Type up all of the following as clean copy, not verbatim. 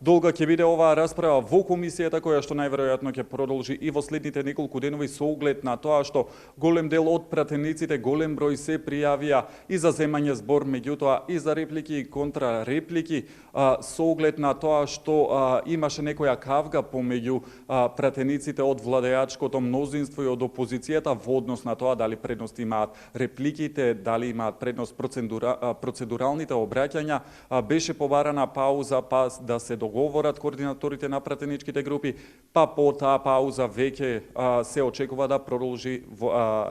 Долга ќе биде оваа расправа во комисијата, која што најверојатно ќе продолжи и во следните неколку денови со оглед на тоа што голем дел од пратениците, голем број се пријавија и за земање збор, меѓутоа и за реплики и контрареплики, со оглед на тоа што имаше некоја кавга помеѓу пратениците од владеачкото мнозинство и од опозицијата во однос на тоа дали предност имаат репликите, дали имаат предност процедуралните обраќања. Беше побарана пауза па да се договорат координаторите на пратеничките групи, па по таа пауза веќе се очекува да продолжи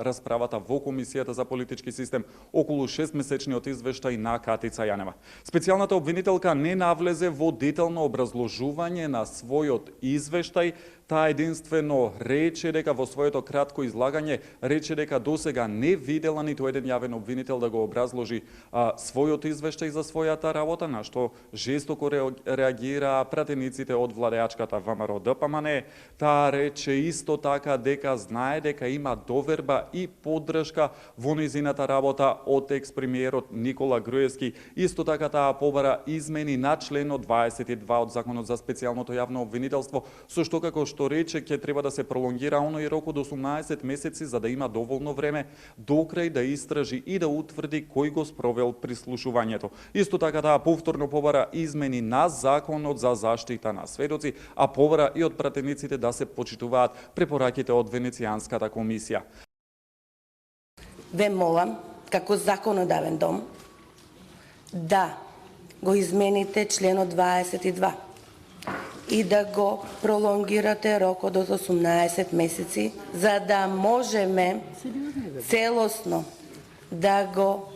расправата во Комисијата за политички систем околу 6-месечниот извештај на Катица Јанева. Специјалната обвинителка не навлезе во детално образложување на својот извештај. Таа единствено рече дека во своето кратко излагање рече дека досега не видела ниту еден јавен обвинител да го образложи својот извештај за својата работа, на што жестоко реагира пратениците од владеачката ВМРО ДПМН. Таа рече исто така дека знае дека има доверба и поддршка во нејзината работа од екс-премиерот Никола Груевски. Исто така таа побара измени на членот 22 од Законот за специјалното јавно обвинителство, со што како што рече ќе треба да се пролонгира оној рок од 18 месеци за да има доволно време до крај да истражи и да утврди кој го спровел прислушувањето. Исто така таа повторно побара измени на Законот за заштита на сведоци, а побара и од пратениците да се почитуваат препораките од Венецијанската комисија. Ве молам, како законодавен дом, да го измените членот 22 и да го пролонгирате рокот од 18 месеци, за да можеме целосно да го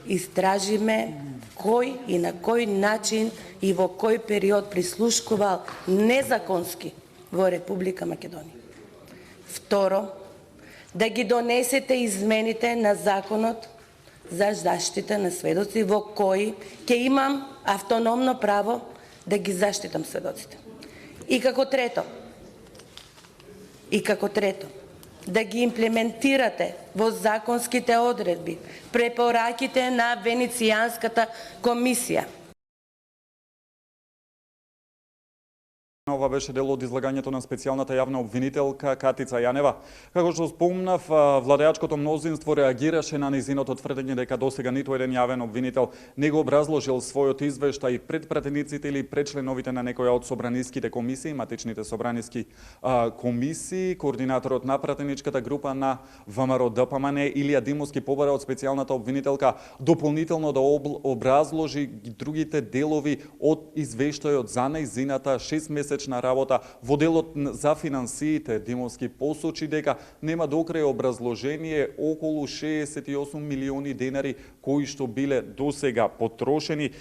истражиме кој и на кој начин и во кој период прислушкувал незаконски во Република Македонија. Второ, да ги донесете измените на Законот за заштита на сведоци, во кој ќе имам автономно право да ги заштитам сведоците. И како трето, да ги имплементирате во законските одредби препораките на Венецијанската комисија. Ова беше дел од излагањето на специјалната јавна обвинителка Катица Јанева. Како што спомнав, владеачкото мнозинство реагираше на нејзиното тврдење дека досега ниту еден јавен обвинител не го образложил својот извештај пред пратениците или пред членовите на некоја од собраниските комисии, матичните собраниски комисии. Координаторот на пратеничката група на ВМРО ДПМН Илија Димовски побара од специјалната обвинителка дополнително да образложи другите делови од извештајот за нејзината 6-месечна работа. Во делот за финансиите Димовски посочи дека нема докрај образложение околу 68 милиони денари кои што биле досега потрошени.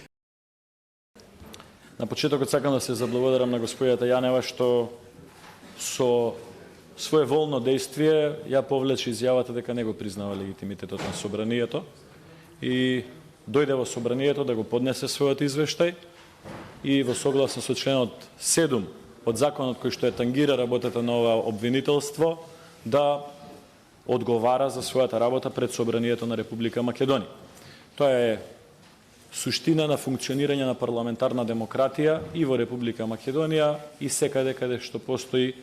На почетокот сакам да се заблагодарам на господјата Јанева што со своеволно дејствие ја повлече изјавата дека не го признава легитимитетот на собранието и дојде во собранието да го поднесе својот извештај и во согласно со членот 7 од законот кој што ја тангира работата на ова обвинителство да одговара за својата работа пред собранието на Република Македонија. Тоа е суштина на функционирање на парламентарна демократија и во Република Македонија и секаде каде што постои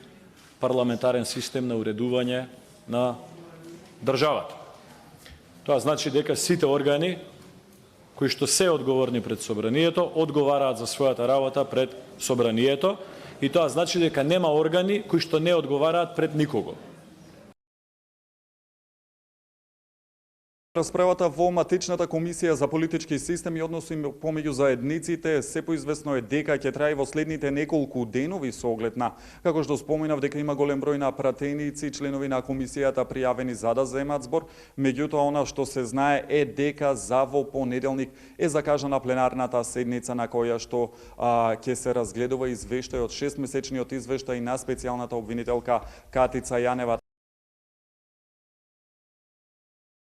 парламентарен систем на уредување на државата. Тоа значи дека сите органи кои што се одговорни пред собранието одговараат за својата работа пред собранието и тоа значи дека нема органи кои што не одговараат пред никого. Расправата во матичната комисија за политички систем и односи помеѓу заедниците се поизвестно е дека ќе трае во следните неколку денови со оглед на, како што споменав, дека има голем број на пратеници, членови на комисијата пријавени за да земат збор. Меѓутоа, она што се знае е дека за во понеделник е закажана пленарната седница на која што ќе се разгледува извештајот, 6-месечниот извештај на специјалната обвинителка Катица Јанева.